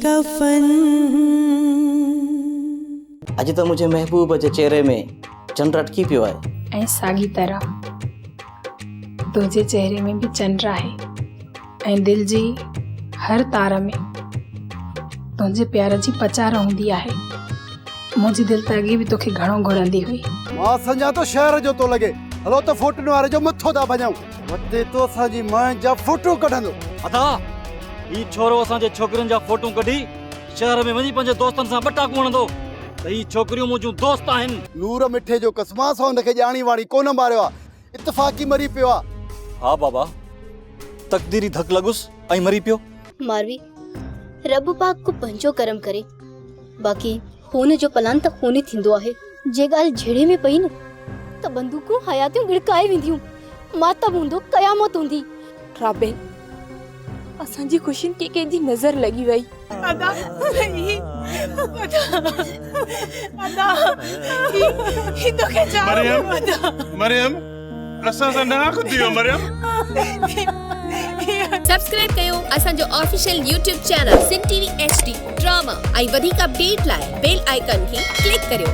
कफन। अज तो मुझे महबूब जे चेहरे में चंद्र अटकी पियो है। ऐं साॻी तरह तुंहिंजे चेहरे में भी चंद्र आहे ऐं दिल जी हर तार में तुंहिंजे प्यार जी पचार हूंदी आहे। मुंहिंजी दिल त अॻे बि तोखे घणो घुरंदी हुई। मां सञा तो शहर जो तो लगे। हलो तो फोटो वारे जो मथो था बजाऊं। वते तो असांजी मां जा फोटो कढंदो। अदा ई छोरो असांजे छोकरन जा फोटो कढी शहर में वञी पंहिंजे दोस्तन सां बटाकू हणंदो त ई छोकरियूं मुंहिंजूं दोस्त आहिनि। नूर मिठे जो कसमा सां उनखे ॼाणी वाणी कोन मारियो आ, इत्तफाक़ी मरी पियो आ। हा बाबा, तकदीरी धक लगुस ऐं मरी पियो। मारवी रब पाक को पंजो करम करे, बाकी खून जो पलान त खून थींदो आहे। जे गाल झेड़े में पई न त बंदूकूं हयातियूं गिड़काए वेंदियूं, मातब हूंदो कयामत हूंदी। राबेन असांजी खुशियुनि के कंहिंजी नज़र लगी वई। अदा अदा ही तो के जा मरियम असां सां ना कुदियो मरियम। सब्सक्राइब कयो असांजो ऑफिशियल YouTube चैनल सिन टीवी HD ड्रामा ऐं वधीक अपडेट लाइ बेल आइकन खे क्लिक करियो।